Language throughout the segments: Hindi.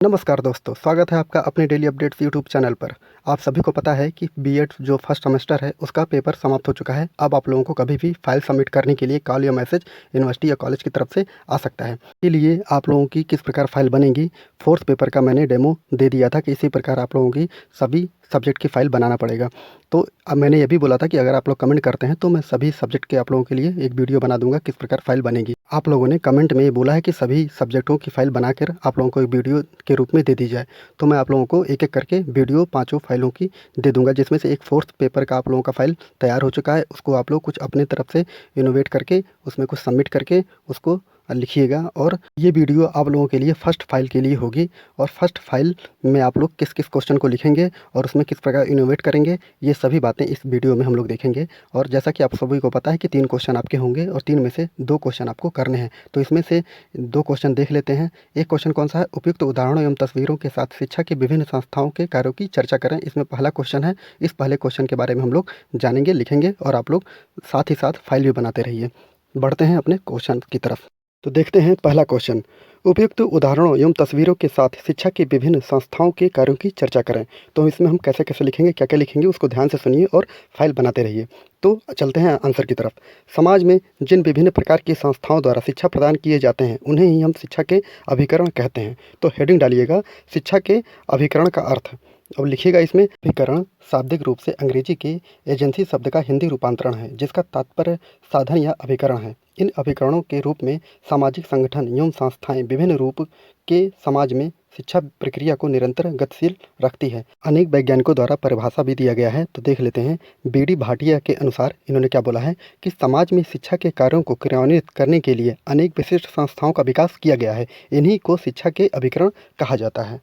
नमस्कार दोस्तों, स्वागत है आपका अपने डेली अपडेट्स यूट्यूब चैनल पर। आप सभी को पता है कि बीएड जो फर्स्ट सेमेस्टर है उसका पेपर समाप्त हो चुका है। अब आप लोगों को कभी भी फाइल सबमिट करने के लिए कॉल या मैसेज यूनिवर्सिटी या कॉलेज की तरफ से आ सकता है। इसके लिए आप लोगों की किस प्रकार फाइल बनेगी, फोर्थ पेपर का मैंने डेमो दे दिया था कि इसी प्रकार आप लोगों की सभी सब्जेक्ट की फ़ाइल बनाना पड़ेगा। तो अब मैंने ये भी बोला था कि अगर आप लोग कमेंट करते हैं तो मैं सभी सब्जेक्ट के आप लोगों के लिए एक वीडियो बना दूंगा किस प्रकार फ़ाइल बनेगी। आप लोगों ने कमेंट में ये बोला है कि सभी सब्जेक्टों की फ़ाइल बनाकर आप लोगों को एक वीडियो के रूप में दे दी जाए। तो मैं आप लोगों को एक-एक करके वीडियो पाँचों फ़ाइलों की दे दूँगा, जिसमें से एक फोर्थ पेपर का आप लोगों का फ़ाइल तैयार हो चुका है। उसको आप लोग कुछ अपने तरफ से इनोवेट करके उसमें कुछ सबमिट करके उसको लिखिएगा। और ये वीडियो आप लोगों के लिए फर्स्ट फ़ाइल के लिए होगी। और फर्स्ट फ़ाइल में आप लोग किस-किस क्वेश्चन को लिखेंगे और उसमें किस प्रकार इनोवेट करेंगे, ये सभी बातें इस वीडियो में हम लोग देखेंगे। और जैसा कि आप सभी को पता है कि 3 क्वेश्चन आपके होंगे और 3 में से 2 क्वेश्चन आपको करने हैं। तो इसमें से 2 क्वेश्चन देख लेते हैं। एक क्वेश्चन कौन-सा है? उपयुक्त उदाहरणों एवं तस्वीरों के साथ शिक्षा की विभिन्न संस्थाओं के कार्यों की चर्चा करें। इसमें पहला क्वेश्चन है। इस पहले क्वेश्चन के बारे में हम लोग जानेंगे, लिखेंगे और आप लोग साथ ही साथ फ़ाइल भी बनाते रहिए। बढ़ते हैं अपने क्वेश्चन की तरफ। तो देखते हैं पहला क्वेश्चन। उपयुक्त उदाहरणों एवं तस्वीरों के साथ शिक्षा की विभिन्न संस्थाओं के कार्यों की चर्चा करें। तो इसमें हम कैसे-कैसे लिखेंगे, क्या-क्या लिखेंगे, उसको ध्यान से सुनिए और फाइल बनाते रहिए। तो चलते हैं आंसर की तरफ। समाज में जिन विभिन्न प्रकार की संस्थाओं द्वारा शिक्षा प्रदान किए जाते हैं, उन्हें ही हम शिक्षा के अभिकरण कहते हैं। तो हेडिंग डालिएगा शिक्षा के अभिकरण का अर्थ। अब लिखिएगा इसमें अभिकरण शाब्दिक रूप से अंग्रेजी के एजेंसी शब्द का हिंदी रूपांतरण है, जिसका तात्पर्य साधन या अभिकरण है। इन अभिकरणों के रूप में सामाजिक संगठन एवं संस्थाएं विभिन्न रूप के समाज में शिक्षा प्रक्रिया को निरंतर गतिशील रखती है। अनेक वैज्ञानिकों द्वारा परिभाषा भी दिया गया है। तो देख लेते हैं। बी.डी. भाटिया के अनुसार इन्होंने क्या बोला है कि समाज में शिक्षा के कार्यों को क्रियान्वित करने के लिए अनेक विशिष्ट संस्थाओं का विकास किया गया है। इन्हीं को शिक्षा के अभिकरण कहा जाता है।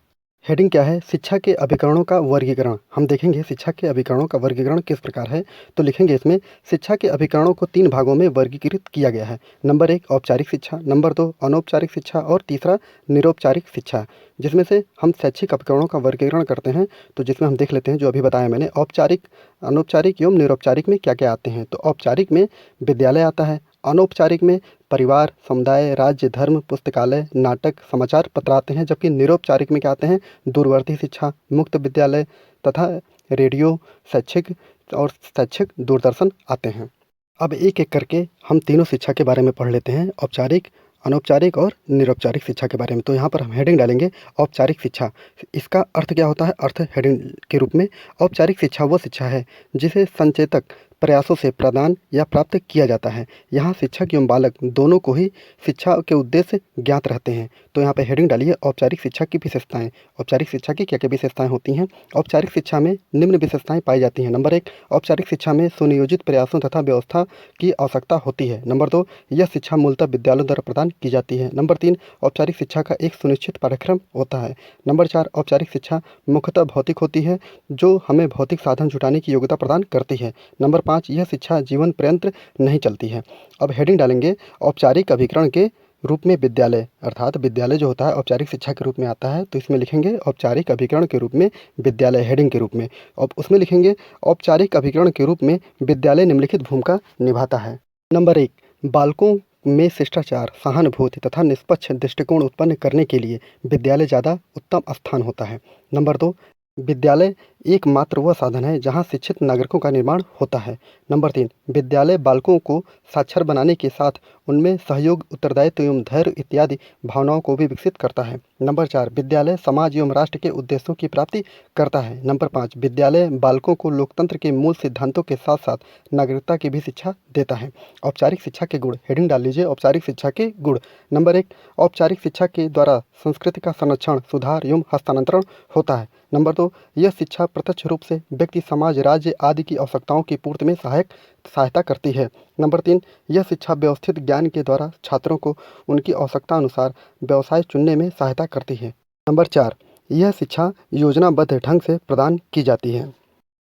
हेडिंग क्या है? शिक्षा के अभिकरणों का वर्गीकरण। हम देखेंगे शिक्षा के अभिकरणों का वर्गीकरण किस प्रकार है। तो लिखेंगे इसमें शिक्षा के अभिकरणों को 3 भागों में वर्गीकृत किया गया है। नंबर 1 औपचारिक शिक्षा, नंबर 2 अनौपचारिक शिक्षा और तीसरा निरौपचारिक शिक्षा। जिसमें से हम शैक्षिक उपकरणों का वर्गीकरण करते हैं। तो जिसमें हम देख लेते हैं जो अभी बताया मैंने, औपचारिक, अनौपचारिक एवं निरौपचारिक में क्या-क्या आते हैं। तो औपचारिक में विद्यालय आता है, अनौपचारिक में परिवार, समुदाय, राज्य, धर्म, पुस्तकालय, नाटक, समाचार पत्र आते हैं, जबकि निरौपचारिक में क्या आते हैं? दूरवर्ती शिक्षा, मुक्त विद्यालय तथा रेडियो, शैक्षिक और शैक्षिक दूरदर्शन आते हैं। अब एक-एक करके हम तीनों शिक्षा के बारे में पढ़ लेते हैं, औपचारिक, अनौपचारिक और निरौपचारिक शिक्षा के बारे में। तो यहाँ पर हम हेडिंग डालेंगे औपचारिक शिक्षा। इसका अर्थ क्या होता है? अर्थ हेडिंग के रूप में, औपचारिक शिक्षा वो शिक्षा है जिसे संचेतक प्रयासों से प्रदान या प्राप्त किया जाता है। यहाँ शिक्षक एवं बालक दोनों को ही शिक्षा के उद्देश्य ज्ञात रहते हैं। तो यहाँ पे हेडिंग डालिए औपचारिक शिक्षा की विशेषताएं। औपचारिक शिक्षा की क्या-क्या विशेषताएं होती हैं? औपचारिक शिक्षा में निम्न विशेषताएं पाई जाती हैं। नंबर 1, औपचारिक शिक्षा में सुनियोजित प्रयासों तथा व्यवस्था की आवश्यकता होती है। नंबर 2, यह शिक्षा मूलतः विद्यालयों द्वारा प्रदान की जाती है। नंबर 3, औपचारिक शिक्षा का एक सुनिश्चित पाठ्यक्रम होता है। नंबर 4, औपचारिक शिक्षा मुख्यतः भौतिक होती है, जो हमें भौतिक साधन जुटाने की योग्यता प्रदान करती है। नंबर 5, यह शिक्षा जीवन पर्यंत नहीं चलती है। अब हेडिंग डालेंगे औपचारिक अभिकरण के रूप में विद्यालय, अर्थात विद्यालय जो होता है औपचारिक शिक्षा के रूप में आता है। तो इसमें लिखेंगे औपचारिक अभिकरण के रूप में विद्यालय, हेडिंग के रूप में। अब उसमें लिखेंगे औपचारिक अभिकरण के रूप में विद्यालय निम्नलिखित भूमिका निभाता है। नंबर 1, बालकों में शिष्टाचार, सहानुभूति तथा निष्पक्ष दृष्टिकोण उत्पन्न करने के लिए विद्यालय ज़्यादा उत्तम स्थान होता है। नंबर 2, विद्यालय एकमात्र वह साधन है जहाँ शिक्षित नागरिकों का निर्माण होता है। नंबर 3, विद्यालय बालकों को साक्षर बनाने के साथ उनमें सहयोग, उत्तरदायित्व एवं धैर्य इत्यादि भावनाओं को भी विकसित करता है। नंबर 4, विद्यालय समाज एवं राष्ट्र के उद्देश्यों की प्राप्ति करता है। नंबर 5, विद्यालय बालकों को लोकतंत्र के मूल सिद्धांतों के साथ साथ नागरिकता की भी शिक्षा देता है। औपचारिक शिक्षा के गुण, हेडिंग डाल लीजिए औपचारिक शिक्षा के गुण। नंबर 1, औपचारिक शिक्षा के द्वारा संस्कृति का संरक्षण, सुधार एवं हस्तांतरण होता है। नंबर 2, यह शिक्षा प्रत्यक्ष रूप से व्यक्ति, समाज, राज्य आदि की आवश्यकताओं की पूर्ति में सहायता करती है। नंबर 3, यह शिक्षा व्यवस्थित ज्ञान के द्वारा छात्रों को उनकी आवश्यकता अनुसार व्यवसाय चुनने में सहायता करती है। नंबर 4, यह शिक्षा योजनाबद्ध ढंग से प्रदान की जाती है।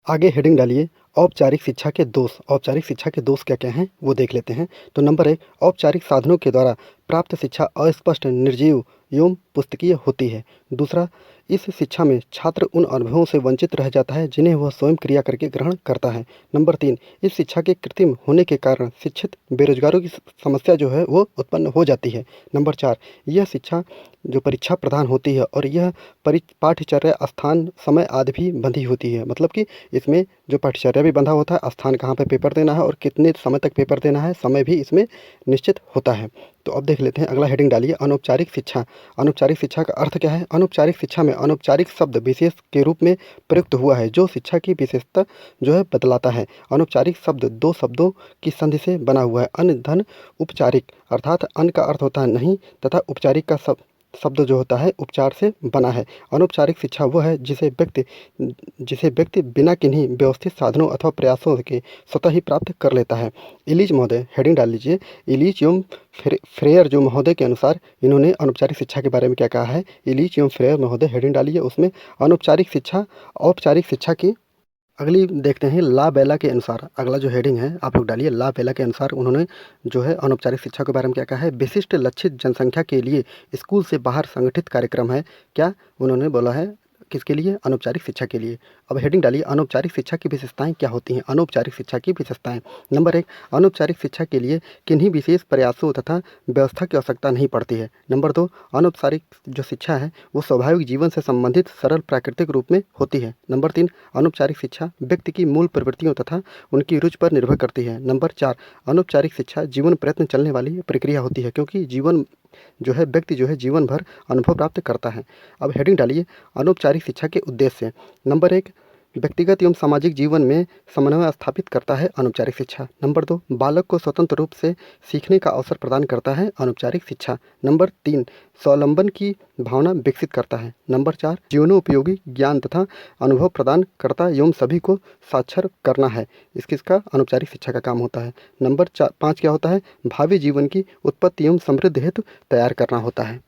आगे हेडिंग डालिए औपचारिक शिक्षा के दोष। औपचारिक शिक्षा के दोष क्या क्या हैं वो देख लेते हैं। तो नंबर 1, औपचारिक साधनों के द्वारा प्राप्त शिक्षा अस्पष्ट, निर्जीव एवं पुस्तकीय होती है। दूसरा, इस शिक्षा में छात्र उन अनुभवों से वंचित रह जाता है जिन्हें वह स्वयं क्रिया करके ग्रहण करता है। नंबर 3, इस शिक्षा के कृत्रिम होने के कारण शिक्षित बेरोजगारों की समस्या जो है वो उत्पन्न हो जाती है। नंबर 4, यह शिक्षा जो परीक्षा प्रधान होती है और यह पाठ्यचर्या, स्थान, समय आदि भी बंधी होती है। मतलब कि इसमें जो पाठ्यचर्या भी बंधा होता है, स्थान कहाँ पे पेपर देना है और कितने समय तक पेपर देना है, समय भी इसमें निश्चित होता है। तो अब देख लेते हैं, अगला हेडिंग डालिए, अनौपचारिक शिक्षा। अनौपचारिक शिक्षा का अर्थ क्या है? अनौपचारिक शिक्षा में अनौपचारिक शब्द विशेष के रूप में प्रयुक्त हुआ है जो शिक्षा की विशेषता जो है बतलाता है। अनौपचारिक शब्द दो शब्दों की संधि से बना हुआ है, अन धन उपचारिक, अर्थात अन का अर्थ होता है नहीं तथा उपचारिक का शब्द जो होता है उपचार से बना है। अनौपचारिक शिक्षा वह है जिसे व्यक्ति बिना किन्हीं व्यवस्थित साधनों अथवा प्रयासों के स्वतः ही प्राप्त कर लेता है। इलीज महोदय, हेडिंग डाल लीजिए, इलीज एवं फ्रेयर जो महोदय के अनुसार इन्होंने अनौपचारिक शिक्षा के बारे में क्या कहा है। इलीज एवं फ्रेयर महोदय, हेडिंग डालिए, उसमें अनौपचारिक शिक्षा औपचारिक शिक्षा की अगली देखते हैं ला बेला के अनुसार। अगला जो हेडिंग है आप लोग डालिए, ला बेला के अनुसार उन्होंने जो है अनौपचारिक शिक्षा के बारे में क्या कहा है। विशिष्ट लक्षित जनसंख्या के लिए स्कूल से बाहर संगठित कार्यक्रम है। क्या उन्होंने बोला है? किसके लिए? अनौपचारिक शिक्षा के लिए। अब हेडिंग डालिए, अनौपचारिक शिक्षा की विशेषताएं क्या होती हैं? अनौपचारिक शिक्षा की विशेषताएं। नंबर 1, अनौपचारिक शिक्षा के लिए किन्हीं विशेष प्रयासों तथा व्यवस्था की आवश्यकता नहीं पड़ती है। नंबर 2, अनौपचारिक जो शिक्षा है वो स्वाभाविक जीवन से संबंधित सरल प्राकृतिक रूप में होती है। नंबर 3, अनौपचारिक शिक्षा व्यक्ति की मूल प्रवृत्तियों तथा उनकी रुचि पर निर्भर करती है। नंबर 4, अनौपचारिक शिक्षा जीवन प्रयत्न चलने वाली प्रक्रिया होती है क्योंकि व्यक्ति जो है जीवन भर अनुभव प्राप्त करता है। अब हेडिंग डालिए, अनौपचारिक शिक्षा के उद्देश्य। नंबर 1, व्यक्तिगत एवं सामाजिक जीवन में समन्वय स्थापित करता है अनौपचारिक शिक्षा। नंबर 2, बालक को स्वतंत्र रूप से सीखने का अवसर प्रदान करता है अनौपचारिक शिक्षा। नंबर 3, स्वावलंबन की भावना विकसित करता है। नंबर 4, जीवनोपयोगी ज्ञान तथा अनुभव प्रदान करता एवं सभी को साक्षर करना है, इसका अनौपचारिक शिक्षा का काम होता है। नंबर 5 क्या होता है? भावी जीवन की उत्पत्ति एवं समृद्धि हेतु तैयार करना होता है।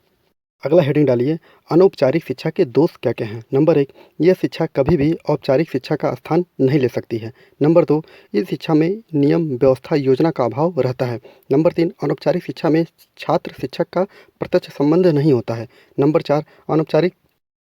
अगला हेडिंग डालिए, अनौपचारिक शिक्षा के दोष क्या क्या हैं। नंबर 1, यह शिक्षा कभी भी औपचारिक शिक्षा का स्थान नहीं ले सकती है। नंबर 2, इस शिक्षा में नियम, व्यवस्था, योजना का अभाव रहता है। नंबर 3, अनौपचारिक शिक्षा में छात्र शिक्षक का प्रत्यक्ष संबंध नहीं होता है। नंबर 4, अनौपचारिक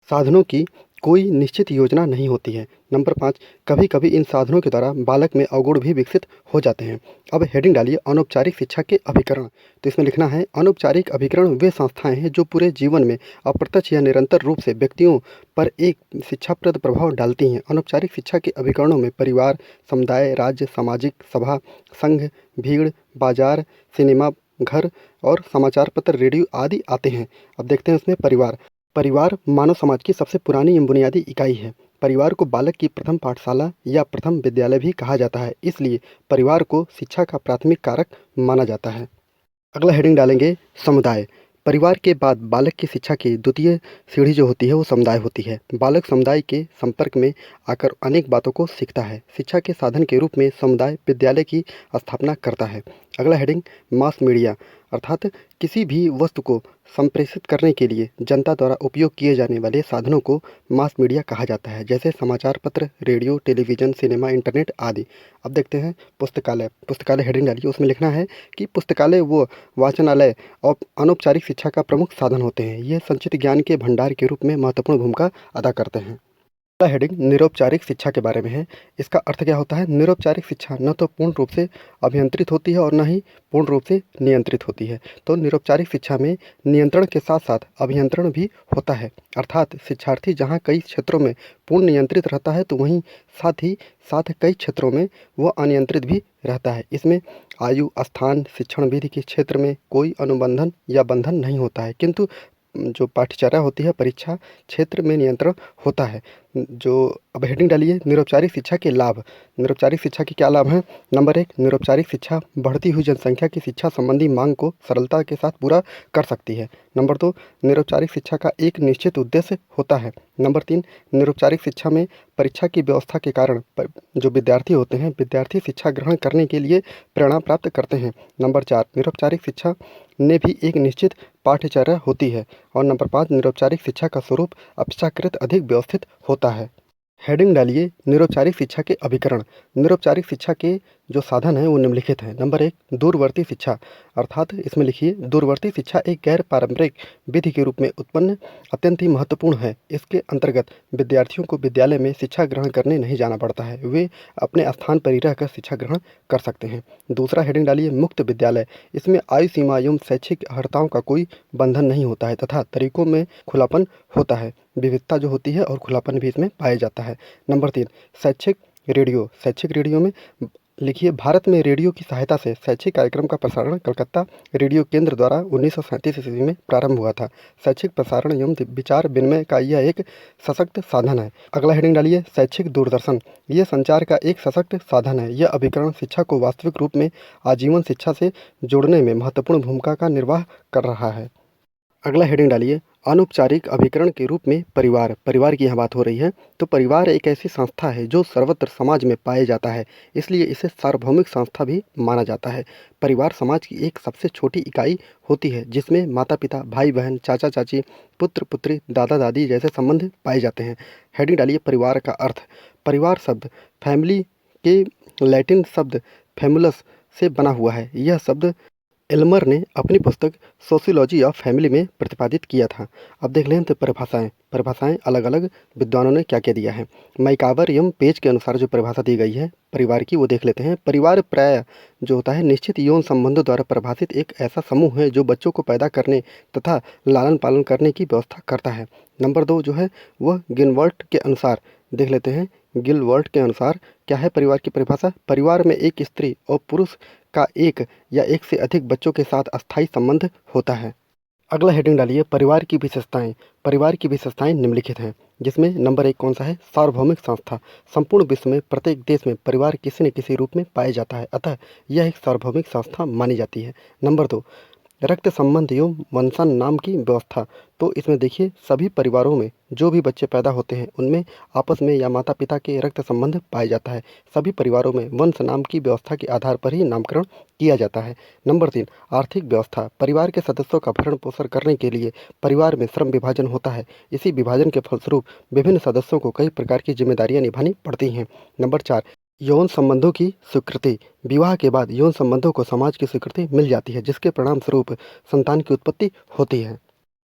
साधनों की कोई निश्चित योजना नहीं होती है। नंबर 5, कभी कभी इन साधनों के द्वारा बालक में अवगुण भी विकसित हो जाते हैं। अब हेडिंग डालिए, अनौपचारिक शिक्षा के अभिकरण। तो इसमें लिखना है, अनौपचारिक अभिकरण वे संस्थाएं हैं जो पूरे जीवन में अप्रत्यक्ष या निरंतर रूप से व्यक्तियों पर एक शिक्षाप्रद प्रभाव डालती हैं। अनौपचारिक शिक्षा के अभिकरणों में परिवार, समुदाय, राज्य, सामाजिक सभा, संघ, भीड़, बाजार, सिनेमा घर और समाचार पत्र, रेडियो आदि आते हैं। अब देखते हैं इसमें परिवार मानव समाज की सबसे पुरानी एवं बुनियादी इकाई है। परिवार को बालक की प्रथम पाठशाला या प्रथम विद्यालय भी कहा जाता है, इसलिए परिवार को शिक्षा का प्राथमिक कारक माना जाता है। अगला हेडिंग डालेंगे, समुदाय। परिवार के बाद बालक की शिक्षा की द्वितीय सीढ़ी जो होती है वो समुदाय होती है। बालक समुदाय के संपर्क में आकर अनेक बातों को सीखता है। शिक्षा के साधन के रूप में समुदाय विद्यालय की स्थापना करता है। अगला हेडिंग, मास मीडिया, अर्थात किसी भी वस्तु को संप्रेषित करने के लिए जनता द्वारा उपयोग किए जाने वाले साधनों को मास मीडिया कहा जाता है, जैसे समाचार पत्र, रेडियो, टेलीविज़न, सिनेमा, इंटरनेट आदि। अब देखते हैं पुस्तकालय हेडिंग डालिए, उसमें लिखना है कि पुस्तकालय व वाचनालय और अनौपचारिक शिक्षा का प्रमुख साधन होते हैं। ये संचित ज्ञान के भंडार के रूप में महत्वपूर्ण भूमिका अदा करते हैं। अगला हेडिंग निरौपचारिक शिक्षा के बारे में है। इसका अर्थ क्या होता है? निरौपचारिक शिक्षा न तो पूर्ण रूप से अभियंत्रित होती है और न ही पूर्ण रूप से नियंत्रित होती है। तो निरौपचारिक शिक्षा में नियंत्रण के साथ साथ अभियंत्रण भी होता है, अर्थात शिक्षार्थी जहाँ कई क्षेत्रों में पूर्ण नियंत्रित रहता है तो वहीं साथ ही साथ कई क्षेत्रों में वह अनियंत्रित भी रहता है। इसमें आयु, स्थान, शिक्षण विधि के क्षेत्र में कोई अनुबंधन या बंधन नहीं होता है, किंतु जो पाठ्यचर्या होती है, परीक्षा क्षेत्र में नियंत्रण होता है। अब हेडिंग डालिए, निरौपचारिक शिक्षा के लाभ। निरौपचारिक शिक्षा के क्या लाभ हैं? नंबर 1, निरौपचारिक शिक्षा बढ़ती हुई जनसंख्या की शिक्षा संबंधी मांग को सरलता के साथ पूरा कर सकती है। नंबर 2, निरौपचारिक शिक्षा का एक निश्चित उद्देश्य होता है। नंबर 3, निरौपचारिक शिक्षा में परीक्षा की व्यवस्था के कारण जो विद्यार्थी होते हैं, विद्यार्थी शिक्षा ग्रहण करने के लिए प्रेरणा प्राप्त करते हैं। नंबर 4, निरौपचारिक शिक्षा ने भी एक निश्चित पाठ्यचर्या होती है। और नंबर 5, निरौपचारिक शिक्षा का स्वरूप अपेक्षाकृत अधिक व्यवस्थित होता है। हेडिंग डालिए निरौपचारिक शिक्षा के अभिकरण। निरौपचारिक शिक्षा के जो साधन हैं वो निम्नलिखित हैं। नंबर 1, दूरवर्ती शिक्षा, अर्थात इसमें लिखिए दूरवर्ती शिक्षा एक गैर पारंपरिक विधि के रूप में उत्पन्न अत्यंत ही महत्वपूर्ण है। इसके अंतर्गत विद्यार्थियों को विद्यालय में शिक्षा ग्रहण करने नहीं जाना पड़ता है, वे अपने स्थान पर ही रहकर शिक्षा ग्रहण कर सकते हैं। दूसरा हेडिंग डालिए मुक्त विद्यालय। इसमें आयु सीमा एवं शैक्षिक अर्हताओं का कोई बंधन नहीं होता है तथा तरीकों में खुलापन होता है, विविधता जो होती है और खुलापन भी इसमें पाया जाता है। नंबर 3, शैक्षिक रेडियो। शैक्षिक रेडियो में लिखिए भारत में रेडियो की सहायता से शैक्षिक कार्यक्रम का प्रसारण कलकत्ता रेडियो केंद्र द्वारा 1937 ईस्वी में प्रारंभ हुआ था। शैक्षिक प्रसारण एवं विचार विनिमय का यह एक सशक्त साधन है। अगला हेडिंग डालिए शैक्षिक दूरदर्शन। यह संचार का एक सशक्त साधन है। यह अभिकरण शिक्षा को वास्तविक रूप में आजीवन शिक्षा से जोड़ने में महत्वपूर्ण भूमिका का निर्वाह कर रहा है। अगला हेडिंग डालिए अनौपचारिक अभिकरण के रूप में परिवार। परिवार की यहाँ बात हो रही है, तो परिवार एक ऐसी संस्था है जो सर्वत्र समाज में पाया जाता है, इसलिए इसे सार्वभौमिक संस्था भी माना जाता है। परिवार समाज की एक सबसे छोटी इकाई होती है जिसमें माता पिता, भाई बहन, चाचा चाची, पुत्र पुत्री, दादा दादी जैसे संबंध पाए जाते हैं। हेडिंग डालिए परिवार का अर्थ। परिवार शब्द फैमिली के लैटिन शब्द फैमुलस से बना हुआ है। यह शब्द एल्मर ने अपनी पुस्तक सोशियोलॉजी ऑफ फैमिली में प्रतिपादित किया था। अब देख लें तो परिभाषाएं अलग अलग विद्वानों ने क्या क्या दिया है। मैकावर एवं पेज के अनुसार जो परिभाषा दी गई है परिवार की वो देख लेते हैं। परिवार प्राय जो होता है निश्चित यौन संबंधों द्वारा परिभाषित एक ऐसा समूह है जो बच्चों को पैदा करने तथा लालन पालन करने की व्यवस्था करता है। नंबर 2 जो है वह गिलबर्ट के अनुसार देख लेते हैं। गिलबर्ट के अनुसार क्या है परिवार की परिभाषा? परिवार में एक स्त्री और पुरुष का एक या एक से अधिक बच्चों के साथ अस्थायी संबंध होता है। अगला हेडिंग डालिए परिवार की विशेषताएं। परिवार की विशेषताएं निम्नलिखित हैं, जिसमें नंबर 1 कौन सा है? सार्वभौमिक संस्था। संपूर्ण विश्व में प्रत्येक देश में परिवार किसी न किसी रूप में पाया जाता है, अतः यह एक सार्वभौमिक संस्था मानी जाती है। नंबर 2 रक्त संबंध एवं वंशान नाम की व्यवस्था। तो इसमें देखिए सभी परिवारों में जो भी बच्चे पैदा होते हैं उनमें आपस में या माता पिता के रक्त संबंध पाया जाता है। सभी परिवारों में वंश नाम की व्यवस्था के आधार पर ही नामकरण किया जाता है। नंबर 3 आर्थिक व्यवस्था। परिवार के सदस्यों का भरण पोषण करने के लिए परिवार में श्रम विभाजन होता है। इसी विभाजन के फलस्वरूप विभिन्न सदस्यों को कई प्रकार की जिम्मेदारियां निभानी पड़ती हैं। नंबर 4 यौन संबंधों की स्वीकृति। विवाह के बाद यौन संबंधों को समाज की स्वीकृति मिल जाती है, जिसके परिणाम स्वरूप संतान की उत्पत्ति होती है।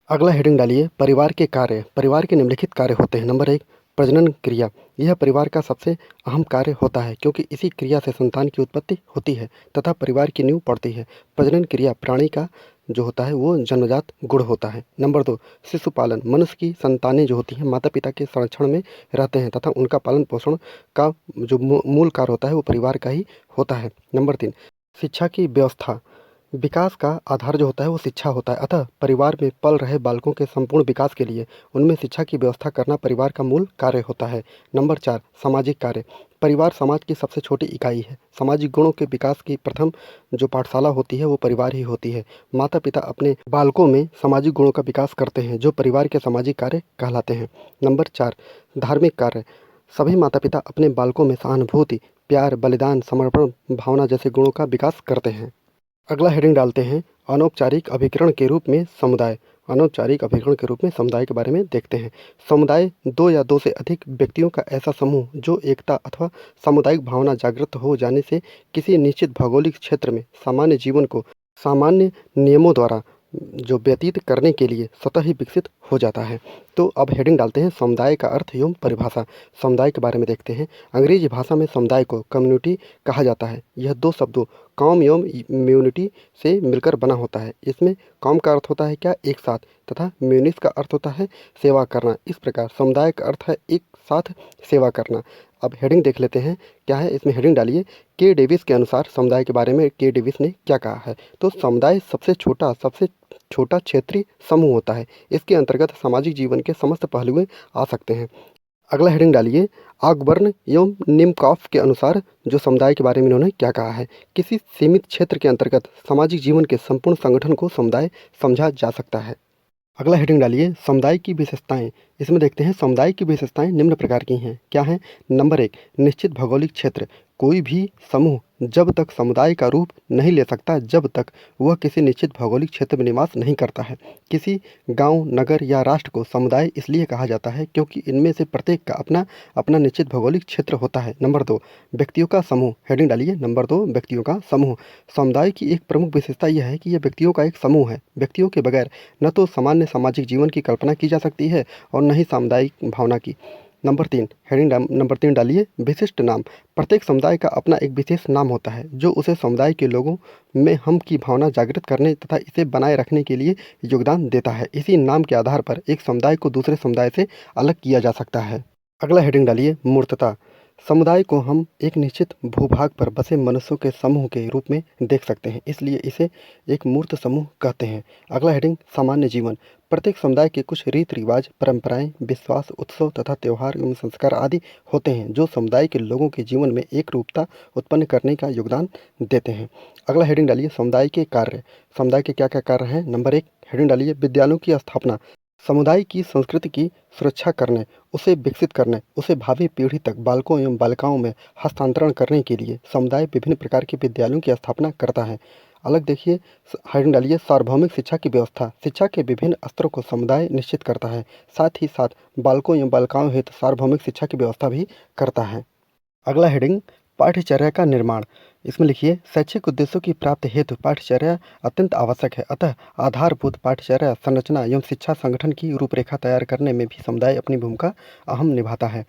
अगला हेडिंग डालिए परिवार के कार्य। परिवार के निम्नलिखित कार्य होते हैं। नंबर 1 प्रजनन क्रिया। यह परिवार का सबसे अहम कार्य होता है क्योंकि इसी क्रिया से संतान की उत्पत्ति होती है तथा परिवार की नींव पड़ती है। प्रजनन क्रिया प्राणी का जो होता है वो जन्मजात गुण होता है। नंबर 2 शिशु पालन। मनुष्य की संतानें जो होती हैं माता पिता के संरक्षण में रहते हैं तथा उनका पालन पोषण का जो मूल कार्य होता है वो परिवार का ही होता है। नंबर 3 शिक्षा की व्यवस्था। विकास का आधार जो होता है वो शिक्षा होता है, अतः परिवार में पल रहे बालकों के संपूर्ण विकास के लिए उनमें शिक्षा की व्यवस्था करना परिवार का मूल कार्य होता है। नंबर 4 सामाजिक कार्य। परिवार समाज की सबसे छोटी इकाई है। सामाजिक गुणों के विकास की प्रथम जो पाठशाला होती है वो परिवार ही होती है। माता पिता अपने बालकों में सामाजिक गुणों का विकास करते हैं जो परिवार के सामाजिक कार्य कहलाते हैं। नंबर 4 धार्मिक कार्य। सभी माता पिता अपने बालकों में सहानुभूति, प्यार, बलिदान, समर्पण भावना जैसे गुणों का विकास करते हैं। अगला हेडिंग डालते हैं अनौपचारिक अभिकरण के रूप में समुदाय। अनौपचारिक अभिकरण के रूप में समुदाय के बारे में देखते हैं। समुदाय 2 या 2 से अधिक व्यक्तियों का ऐसा समूह जो एकता अथवा सामुदायिक भावना जागृत हो जाने से किसी निश्चित भौगोलिक क्षेत्र में सामान्य जीवन को सामान्य नियमों द्वारा जो व्यतीत करने के लिए स्वतः ही विकसित हो जाता है। तो अब हेडिंग डालते हैं समुदाय का अर्थ एवं परिभाषा। समुदाय के बारे में देखते हैं। अंग्रेजी भाषा में समुदाय को कम्युनिटी कहा जाता है। यह 2 शब्दों कॉम एवं म्यूनिटी से मिलकर बना होता है। इसमें कॉम का अर्थ होता है क्या? एक साथ, तथा म्यूनिस का अर्थ होता है सेवा करना। इस प्रकार समुदाय का अर्थ है एक साथ सेवा करना। अब हेडिंग देख लेते हैं क्या है इसमें। हेडिंग डालिए के डेविस के अनुसार समुदाय के बारे में के डेविस ने क्या कहा है। तो समुदाय सबसे छोटा क्षेत्रीय समूह होता है। इसके अंतर्गत सामाजिक जीवन के समस्त पहलुएं आ सकते हैं। अगला हेडिंग डालिए ऑगबर्न एवं निमकॉफ के अनुसार जो समुदाय के बारे में इन्होंने क्या कहा है। किसी सीमित क्षेत्र के अंतर्गत सामाजिक जीवन के संपूर्ण संगठन को समुदाय समझा जा सकता है। अगला हेडिंग डालिए समुदाय की विशेषताएं। इसमें देखते हैं समुदाय की विशेषताएं निम्न प्रकार की हैं। क्या हैं? नंबर 1 निश्चित भौगोलिक क्षेत्र। कोई भी समूह जब तक समुदाय का रूप नहीं ले सकता जब तक वह किसी निश्चित भौगोलिक क्षेत्र में निवास नहीं करता है। किसी गांव, नगर या राष्ट्र को समुदाय इसलिए कहा जाता है क्योंकि इनमें से प्रत्येक का अपना अपना निश्चित भौगोलिक क्षेत्र होता है। नंबर 2, व्यक्तियों का समूह। हेडिंग डालिए नंबर 2, व्यक्तियों का समूह। समुदाय की एक प्रमुख विशेषता यह है कि यह व्यक्तियों का एक समूह है। व्यक्तियों के बगैर न तो सामान्य सामाजिक जीवन की कल्पना की जा सकती है और न ही सामुदायिक भावना की। नंबर 3, नंबर 3 डालिए विशिष्ट नाम। प्रत्येक समुदाय का अपना एक विशेष नाम होता है जो उसे समुदाय के लोगों में हम की भावना जागृत करने तथा इसे बनाए रखने के लिए योगदान देता है। इसी नाम के आधार पर एक समुदाय को दूसरे समुदाय से अलग किया जा सकता है। अगला हेडिंग डालिए मूर्तता। समुदाय को हम एक निश्चित भूभाग पर बसे मनुष्यों के समूह के रूप में देख सकते हैं, इसलिए इसे एक मूर्त समूह कहते हैं। अगला हेडिंग सामान्य जीवन। प्रत्येक समुदाय के कुछ रीति रिवाज, परंपराएं, विश्वास, उत्सव तथा त्यौहार एवं संस्कार आदि होते हैं जो समुदाय के लोगों के जीवन में एक रूपता उत्पन्न करने का योगदान देते हैं। अगला हेडिंग डालिए समुदाय के कार्य। समुदाय के क्या क्या कार्य हैं? नंबर 1, हेडिंग डालिए विद्यालयों की स्थापना। समुदाय की संस्कृति की सुरक्षा करने, उसे विकसित करने, उसे भावी पीढ़ी तक बालकों एवं बालिकाओं में हस्तांतरण करने के लिए समुदाय विभिन्न प्रकार के विद्यालयों की स्थापना करता है। अलग देखिए, हेडिंग डालिए सार्वभौमिक शिक्षा की व्यवस्था। शिक्षा के विभिन्न स्तरों को समुदाय निश्चित करता है, साथ ही साथ बालकों एवं बालिकाओं हेतु सार्वभौमिक शिक्षा की व्यवस्था भी करता है। अगला हेडिंग पाठ्यचर्या का निर्माण। इसमें लिखिए शैक्षिक उद्देश्यों की प्राप्ति हेतु पाठ्यचर्या अत्यंत आवश्यक है, अतः आधारभूत पाठ्यचर्या संरचना एवं शिक्षा संगठन की रूपरेखा तैयार करने में भी समुदाय अपनी भूमिका अहम निभाता है।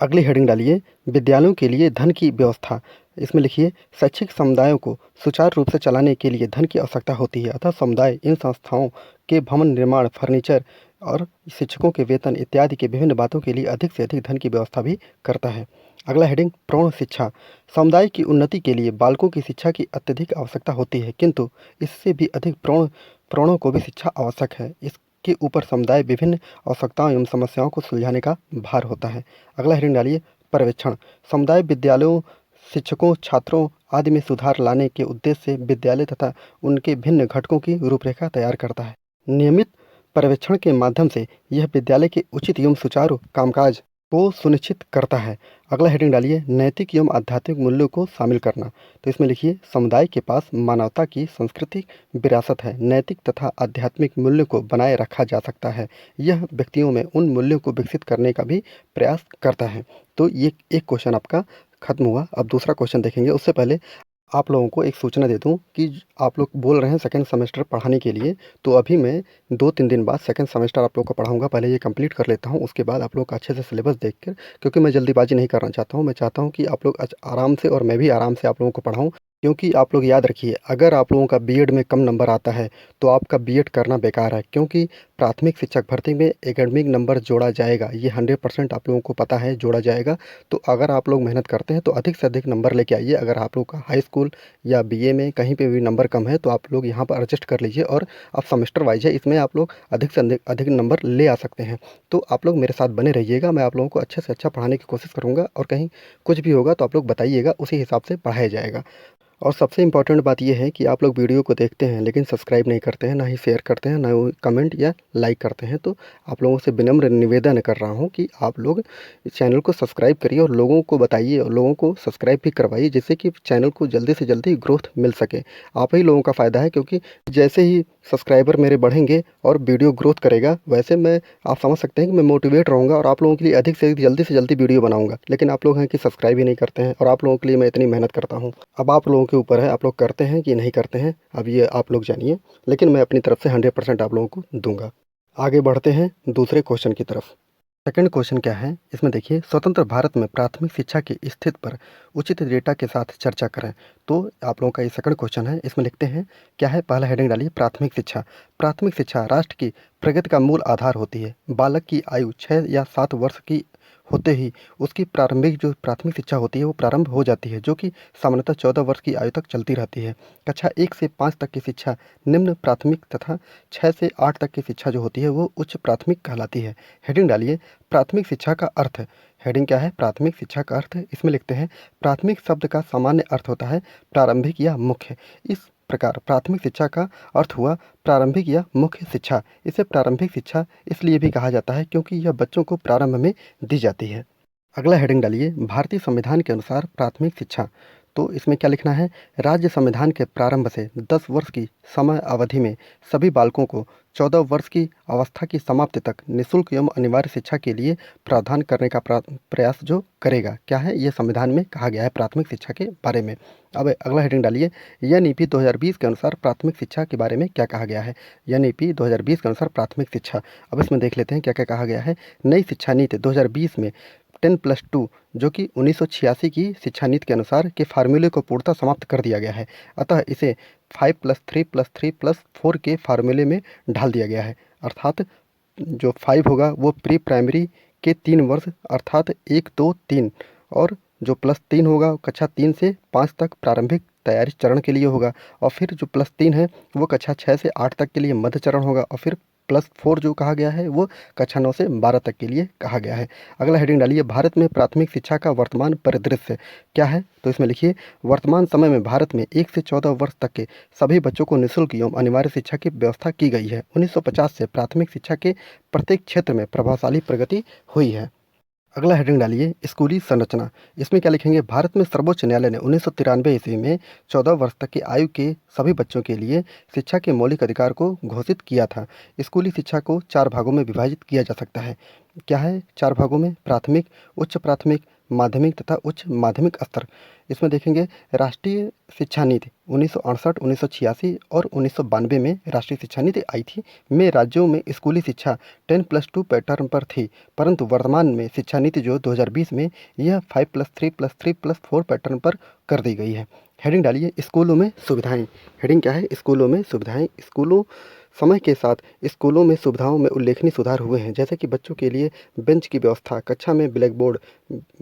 अगली हेडिंग डालिए विद्यालयों के लिए धन की व्यवस्था। इसमें लिखिए शैक्षिक समुदायों को सुचारू रूप से चलाने के लिए धन की आवश्यकता होती है, अतः समुदाय इन संस्थाओं के भवन निर्माण, फर्नीचर और शिक्षकों के वेतन इत्यादि के विभिन्न बातों के लिए अधिक से अधिक धन की व्यवस्था भी करता है। अगला हेडिंग प्रौढ़ शिक्षा। समुदाय की उन्नति के लिए बालकों की शिक्षा की अत्यधिक आवश्यकता होती है, किंतु इससे भी अधिक प्रौढ़ों को भी शिक्षा आवश्यक है। इसके ऊपर समुदाय विभिन्न आवश्यकताओं एवं समस्याओं को सुलझाने का भार होता है। अगला हेडिंग डालिए पर्यवेक्षण। समुदाय विद्यालयों, शिक्षकों, छात्रों आदि में सुधार लाने के उद्देश्य से विद्यालय तथा उनके भिन्न घटकों की रूपरेखा तैयार करता है। नियमित पर्यवेक्षण के माध्यम से यह विद्यालय के उचित एवं सुचारू कामकाज को सुनिश्चित करता है। अगला हेडिंग डालिए नैतिक एवं आध्यात्मिक मूल्यों को शामिल करना। तो इसमें लिखिए समुदाय के पास मानवता की सांस्कृतिक विरासत है, नैतिक तथा आध्यात्मिक मूल्यों को बनाए रखा जा सकता है। यह व्यक्तियों में उन मूल्यों को विकसित करने का भी प्रयास करता है। तो ये एक क्वेश्चन आपका खत्म हुआ। अब दूसरा क्वेश्चन देखेंगे। उससे पहले आप लोगों को एक सूचना दे दूं कि आप लोग बोल रहे हैं सेकंड सेमेस्टर पढ़ाने के लिए, तो अभी मैं 2-3 दिन बाद सेकंड सेमेस्टर आप लोगों को पढ़ाऊंगा। पहले ये कंप्लीट कर लेता हूं, उसके बाद आप लोग का अच्छे से सिलेबस देखकर, क्योंकि मैं जल्दीबाजी नहीं करना चाहता हूं। मैं चाहता हूं कि आप लोग आराम से और मैं भी आराम से आप लोगों को पढ़ाऊँ, क्योंकि आप लोग याद रखिए अगर आप लोगों का बीएड में कम नंबर आता है तो आपका बीएड करना बेकार है, क्योंकि प्राथमिक शिक्षक भर्ती में एकेडमिक नंबर जोड़ा जाएगा। ये 100% आप लोगों को पता है जोड़ा जाएगा। तो अगर आप लोग मेहनत करते हैं तो अधिक से अधिक नंबर लेके आइए। अगर आप लोग का हाई स्कूल या बीए में कहीं पे भी नंबर कम है तो आप लोग यहाँ पर एडजस्ट कर लीजिए, और आप सेमेस्टर वाइज है इसमें आप लोग अधिक से अधिक नंबर ले आ सकते हैं। तो आप लोग मेरे साथ बने रहिएगा, मैं आप लोगों को अच्छे से अच्छा पढ़ाने की कोशिश करूँगा, और कहीं कुछ भी होगा तो आप लोग बताइएगा, उसी हिसाब से पढ़ाया जाएगा। और सबसे इम्पॉर्टेंट बात यह है कि आप लोग वीडियो को देखते हैं लेकिन सब्सक्राइब नहीं करते हैं, ना ही शेयर करते हैं, ना ही कमेंट या लाइक करते हैं। तो आप लोगों से विनम्र निवेदन कर रहा हूं कि आप लोग इस चैनल को सब्सक्राइब करिए और लोगों को बताइए और लोगों को सब्सक्राइब भी करवाइए, जिससे कि चैनल को जल्दी से जल्दी ग्रोथ मिल सके। आप ही लोगों का फ़ायदा है, क्योंकि जैसे ही सब्सक्राइबर मेरे बढ़ेंगे और वीडियो ग्रोथ करेगा, वैसे मैं आप समझ सकते हैं कि मैं मोटिवेट रहूँगा और आप लोगों के लिए अधिक से जल्दी वीडियो बनाऊँगा। लेकिन आप लोग हैं कि सब्सक्राइब ही नहीं करते हैं, और आप लोगों के लिए मैं इतनी मेहनत करता हूँ। अब आप लोगों के ऊपर है, आप लोग करते हैं कि नहीं करते हैं, अब ये आप लोग जानिए, लेकिन मैं अपनी तरफ से 100% आप लोगों को दूंगा। आगे बढ़ते हैं दूसरे क्वेश्चन की तरफ। सेकंड क्वेश्चन क्या है, इसमें देखिए स्वतंत्र भारत में प्राथमिक शिक्षा की स्थिति पर उचित डेटा के साथ चर्चा करें। तो आप लोगों का ये सेकंड क्वेश्चन है। इसमें लिखते हैं क्या है, पहला हेडिंग डालिए प्राथमिक शिक्षा। प्राथमिक शिक्षा राष्ट्र की प्रगति का मूल आधार होती है। बालक की आयु 6 या 7 वर्ष की होते ही उसकी प्रारंभिक जो प्राथमिक शिक्षा होती है वो प्रारंभ हो जाती है, जो कि सामान्यतः 14 वर्ष की आयु तक चलती रहती है। कक्षा 1 से 5 तक की शिक्षा निम्न प्राथमिक तथा 6 से 8 तक की शिक्षा जो होती है वो उच्च प्राथमिक कहलाती है। हेडिंग डालिए प्राथमिक शिक्षा का अर्थ। हेडिंग क्या है, प्राथमिक शिक्षा का अर्थ। इसमें लिखते हैं प्राथमिक शब्द का सामान्य अर्थ होता है प्रारंभिक या मुख्य। इस प्रकार प्राथमिक शिक्षा का अर्थ हुआ प्रारंभिक या मुख्य शिक्षा। इसे प्रारंभिक शिक्षा इसलिए भी कहा जाता है क्योंकि यह बच्चों को प्रारंभ में दी जाती है। अगला हेडिंग डालिए भारतीय संविधान के अनुसार प्राथमिक शिक्षा। तो इसमें क्या लिखना है, राज्य संविधान के प्रारंभ से 10 वर्ष की समय अवधि में सभी बालकों को 14 वर्ष की अवस्था की समाप्ति तक निःशुल्क एवं अनिवार्य शिक्षा के लिए प्रावधान करने का प्रयास जो करेगा, क्या है ये संविधान में कहा गया है प्राथमिक शिक्षा के बारे में। अब अगला हेडिंग डालिए एनईपी 2020 के अनुसार प्राथमिक शिक्षा के बारे में क्या कहा गया है। एनईपी 2020 के अनुसार प्राथमिक शिक्षा, अब इसमें देख लेते हैं क्या क्या कहा गया है। नई शिक्षा नीति 2020 में 10+2 जो कि 1986 की शिक्षा नीति के अनुसार के फार्मूले को पूर्णतः समाप्त कर दिया गया है, अतः इसे 5+3+3+4 के फार्मूले में ढाल दिया गया है। अर्थात जो 5 होगा वो प्री प्राइमरी के 3 वर्ष अर्थात 1, 2, 3, और जो +3 होगा कक्षा 3 से 5 तक प्रारंभिक तैयारी चरण के लिए होगा, और फिर जो +3 है वो कक्षा 6 से 8 तक के लिए मध्य चरण होगा, और फिर +4 जो कहा गया है वो कक्षा 9 से 12 तक के लिए कहा गया है। अगला हेडिंग डालिए भारत में प्राथमिक शिक्षा का वर्तमान परिदृश्य क्या है। तो इसमें लिखिए वर्तमान समय में भारत में 1 से 14 वर्ष तक के सभी बच्चों को निःशुल्क एवं अनिवार्य शिक्षा की व्यवस्था की गई है। 1950 से प्राथमिक शिक्षा के प्रत्येक क्षेत्र में प्रभावशाली प्रगति हुई है। अगला हेडिंग डालिए स्कूली संरचना। इसमें क्या लिखेंगे, भारत में सर्वोच्च न्यायालय ने 1993 ईस्वी में 14 वर्ष तक की आयु के सभी बच्चों के लिए शिक्षा के मौलिक अधिकार को घोषित किया था। स्कूली शिक्षा को 4 भागों में विभाजित किया जा सकता है। क्या है 4 भागों में, प्राथमिक, उच्च प्राथमिक, माध्यमिक तथा उच्च माध्यमिक स्तर। इसमें देखेंगे राष्ट्रीय शिक्षा नीति 1968, 1986 और 1992 में राष्ट्रीय शिक्षा नीति आई थी, में राज्यों में स्कूली शिक्षा 10+2 पैटर्न पर थी, परंतु वर्तमान में शिक्षा नीति जो 2020 में यह 5+3+3+4 पैटर्न पर कर दी गई है। हेडिंग डालिए स्कूलों में सुविधाएं। हेडिंग क्या है, स्कूलों में सुविधाएं। स्कूलों समय के साथ स्कूलों में सुविधाओं में उल्लेखनीय सुधार हुए हैं, जैसे कि बच्चों के लिए बेंच की व्यवस्था, कक्षा में ब्लैक बोर्ड,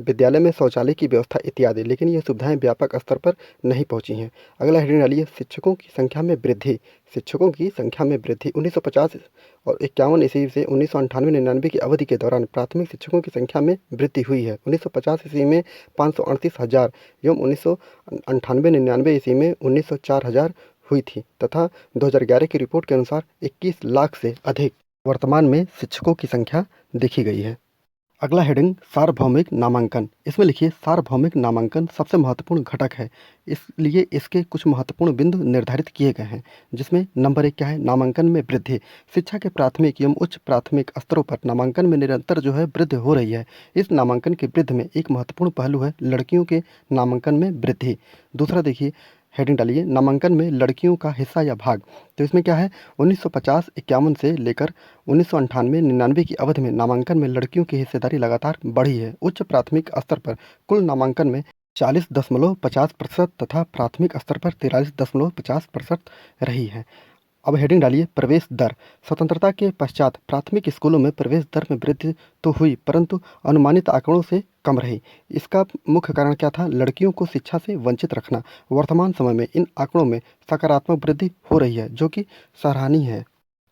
विद्यालय में शौचालय की व्यवस्था इत्यादि, लेकिन ये सुविधाएं व्यापक स्तर पर नहीं पहुंची हैं। अगला हेडिंग डालिए शिक्षकों की संख्या में वृद्धि। शिक्षकों की संख्या में वृद्धि 1950 और 51 ईस्वी से 1998-99 की अवधि के दौरान प्राथमिक शिक्षकों की संख्या में वृद्धि हुई है। 1950 ईस्वी में 538,000 एवं 1998-99 ईस्वी में 1904,000 हुई थी, तथा 2011 की रिपोर्ट के अनुसार 21 लाख से अधिक वर्तमान में शिक्षकों की संख्या देखी गई है। अगला हेडिंग सार्वभौमिक नामांकन। इसमें लिखिए सार्वभौमिक नामांकन सबसे महत्वपूर्ण घटक है, इसलिए इसके कुछ महत्वपूर्ण बिंदु निर्धारित किए गए हैं, जिसमें नंबर 1 क्या है, नामांकन में वृद्धि। शिक्षा के प्राथमिक एवं उच्च प्राथमिक स्तरों पर नामांकन में निरंतर जो है वृद्धि हो रही है। इस नामांकन की वृद्धि में एक महत्वपूर्ण पहलू है लड़कियों के नामांकन में वृद्धि। दूसरा देखिए हेडिंग डालिए नामांकन में लड़कियों का हिस्सा या भाग। तो इसमें क्या है 1950-51 से लेकर 1998-99 की अवधि में नामांकन में लड़कियों की हिस्सेदारी लगातार बढ़ी है। उच्च प्राथमिक स्तर पर कुल नामांकन में 40.50% तथा प्राथमिक स्तर पर 43.50% रही है। अब हेडिंग डालिए प्रवेश दर। स्वतंत्रता के पश्चात प्राथमिक स्कूलों में प्रवेश दर में वृद्धि तो हुई, परंतु अनुमानित आंकड़ों से कम रही। इसका मुख्य कारण क्या था, लड़कियों को शिक्षा से वंचित रखना। वर्तमान समय में इन आंकड़ों में सकारात्मक वृद्धि हो रही है, जो कि सराहनीय है।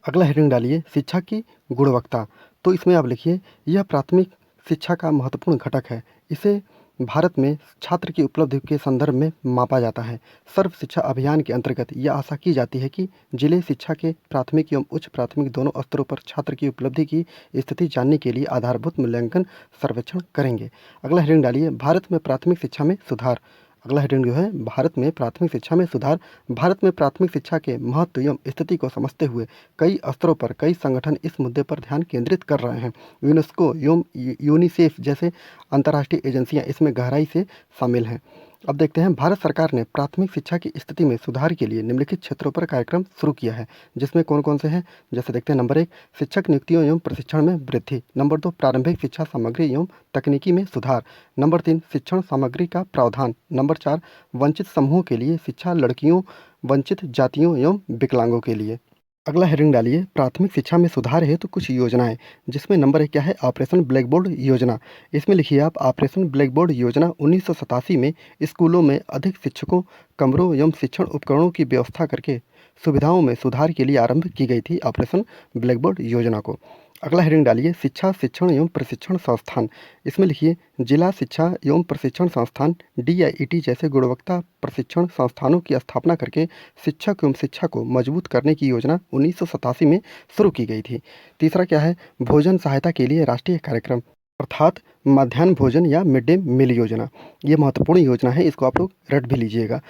अगला हेडिंग डालिए शिक्षा की गुणवत्ता। तो इसमें आप लिखिए यह प्राथमिक शिक्षा का महत्वपूर्ण घटक है। इसे भारत में छात्र की उपलब्धि के संदर्भ में मापा जाता है। सर्व शिक्षा अभियान के अंतर्गत यह आशा की जाती है कि जिले शिक्षा के प्राथमिक एवं उच्च प्राथमिक दोनों स्तरों पर छात्र की उपलब्धि की स्थिति जानने के लिए आधारभूत मूल्यांकन सर्वेक्षण करेंगे। अगला हेडिंग डालिए भारत में प्राथमिक शिक्षा में सुधार। अगला हेडिंग जो है भारत में प्राथमिक शिक्षा में सुधार। भारत में प्राथमिक शिक्षा के महत्व एवं स्थिति को समझते हुए कई स्तरों पर कई संगठन इस मुद्दे पर ध्यान केंद्रित कर रहे हैं। यूनेस्को एवं यूनिसेफ जैसे अंतर्राष्ट्रीय एजेंसियां इसमें गहराई से शामिल हैं। अब देखते हैं भारत सरकार ने प्राथमिक शिक्षा की स्थिति में सुधार के लिए निम्नलिखित क्षेत्रों पर कार्यक्रम शुरू किया है, जिसमें कौन कौन से हैं, जैसे देखते हैं नंबर 1 शिक्षक नियुक्तियों एवं प्रशिक्षण में वृद्धि। नंबर 2 प्रारंभिक शिक्षा सामग्री एवं तकनीकी में सुधार। नंबर 3 शिक्षण सामग्री का प्रावधान। नंबर 4 वंचित समूहों के लिए शिक्षा, लड़कियों, वंचित जातियों एवं विकलांगों के लिए। अगला हेडिंग डालिए प्राथमिक शिक्षा में सुधार है तो कुछ योजनाएं, जिसमें नंबर 1 क्या है, ऑपरेशन ब्लैक बोर्ड योजना। इसमें लिखिए आप ऑपरेशन ब्लैक बोर्ड योजना 1987 में स्कूलों में अधिक शिक्षकों, कमरों एवं शिक्षण उपकरणों की व्यवस्था करके सुविधाओं में सुधार के लिए आरंभ की गई थी ऑपरेशन ब्लैक बोर्ड योजना को। अगला हेडिंग डालिए शिक्षा, शिक्षण एवं प्रशिक्षण संस्थान। इसमें लिखिए जिला शिक्षा एवं प्रशिक्षण संस्थान DIET जैसे गुणवत्ता प्रशिक्षण संस्थानों की स्थापना करके शिक्षक एवं शिक्षा को मजबूत करने की योजना 1987 में शुरू की गई थी। तीसरा क्या है, भोजन सहायता के लिए राष्ट्रीय कार्यक्रम। अर्थात मध्याह्न भोजन या मिड डे मील योजना। ये महत्वपूर्ण योजना है, इसको आप लोग रट भी लीजिएगा।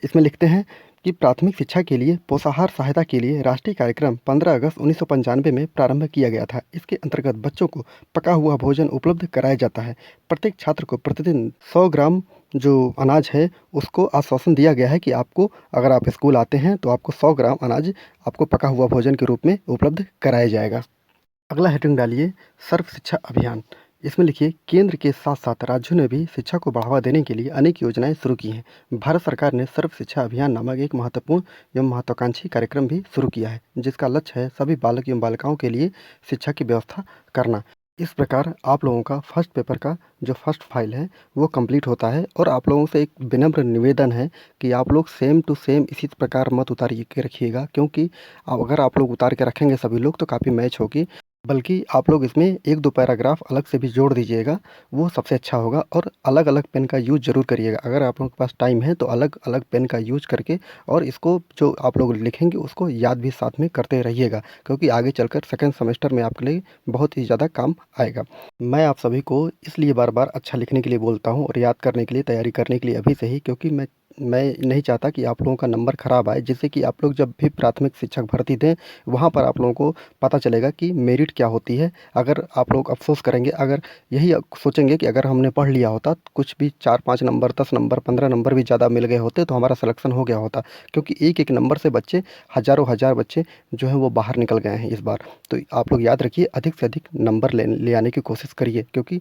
इसमें लिखते हैं कि प्राथमिक शिक्षा के लिए पोषाहार सहायता के लिए राष्ट्रीय कार्यक्रम 15 अगस्त 1995 में प्रारंभ किया गया था। इसके अंतर्गत बच्चों को पका हुआ भोजन उपलब्ध कराया जाता है। प्रत्येक छात्र को प्रतिदिन 100 ग्राम जो अनाज है उसको आश्वासन दिया गया है कि आपको, अगर आप स्कूल आते हैं तो आपको 100 ग्राम अनाज आपको पका हुआ भोजन के रूप में उपलब्ध कराया जाएगा। अगला हेडिंग डालिए सर्व शिक्षा अभियान। इसमें लिखिए केंद्र के साथ साथ राज्यों ने भी शिक्षा को बढ़ावा देने के लिए अनेक योजनाएं शुरू की हैं। भारत सरकार ने सर्व शिक्षा अभियान नामक एक महत्वपूर्ण एवं महत्वाकांक्षी कार्यक्रम भी शुरू किया है, जिसका लक्ष्य है सभी बालक एवं बालिकाओं के लिए शिक्षा की व्यवस्था करना। इस प्रकार आप लोगों का फर्स्ट पेपर का जो फर्स्ट फाइल है वो कंप्लीट होता है, और आप लोगों से एक विनम्र निवेदन है कि आप लोग सेम टू सेम इसी प्रकार मत उतारिए के रखिएगा, क्योंकि अगर आप लोग उतार के रखेंगे सभी लोग तो काफ़ी मैच होगी। बल्कि आप लोग इसमें 1-2 पैराग्राफ अलग से भी जोड़ दीजिएगा, वो सबसे अच्छा होगा। और अलग-अलग पेन का यूज़ ज़रूर करिएगा। अगर आप लोगों के पास टाइम है तो अलग-अलग पेन का यूज़ करके और इसको जो आप लोग लिखेंगे उसको याद भी साथ में करते रहिएगा, क्योंकि आगे चलकर सेकंड सेमेस्टर में आपके लिए बहुत ही ज़्यादा काम आएगा। मैं आप सभी को इसलिए बार-बार अच्छा लिखने के लिए बोलता हूँ और याद करने के लिए, तैयारी करने के लिए अभी से ही, क्योंकि मैं नहीं चाहता कि आप लोगों का नंबर ख़राब आए, जिससे कि आप लोग जब भी प्राथमिक शिक्षक भर्ती दें वहाँ पर आप लोगों को पता चलेगा कि मेरिट क्या होती है। अगर आप लोग अफ़सोस करेंगे, अगर यही सोचेंगे कि अगर हमने पढ़ लिया होता, कुछ भी 4-5 नंबर, 10 नंबर, 15 नंबर भी ज़्यादा मिल गए होते तो हमारा सिलेक्शन हो गया होता, क्योंकि एक-एक नंबर से बच्चे, हज़ारों हज़ार बच्चे जो हैं वो बाहर निकल गए हैं इस बार। तो आप लोग याद रखिए, अधिक से अधिक नंबर ले आने की कोशिश करिए, क्योंकि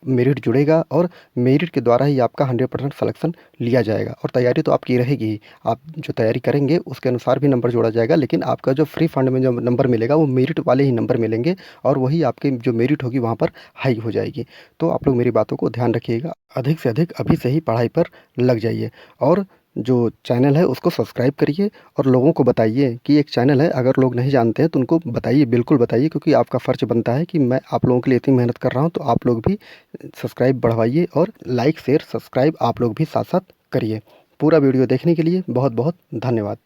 मेरिट जुड़ेगा और मेरिट के द्वारा ही आपका 100% सिलेक्शन लिया जाएगा। और तैयारी तो आपकी रहेगी ही, आप जो तैयारी करेंगे उसके अनुसार भी नंबर जोड़ा जाएगा, लेकिन आपका जो फ्री फंड में जो नंबर मिलेगा वो मेरिट वाले ही नंबर मिलेंगे, और वही आपकी जो मेरिट होगी वहाँ पर हाई हो जाएगी। तो आप लोग मेरी बातों को ध्यान रखिएगा, अधिक से अधिक अभी से ही पढ़ाई पर लग जाइए। और जो चैनल है उसको सब्सक्राइब करिए और लोगों को बताइए कि एक चैनल है, अगर लोग नहीं जानते हैं तो उनको बताइए, बिल्कुल बताइए, क्योंकि आपका फ़र्ज़ बनता है कि मैं आप लोगों के लिए इतनी मेहनत कर रहा हूँ, तो आप लोग भी सब्सक्राइब बढ़वाइए और लाइक शेयर सब्सक्राइब आप लोग भी साथ साथ करिए। पूरा वीडियो देखने के लिए बहुत बहुत धन्यवाद।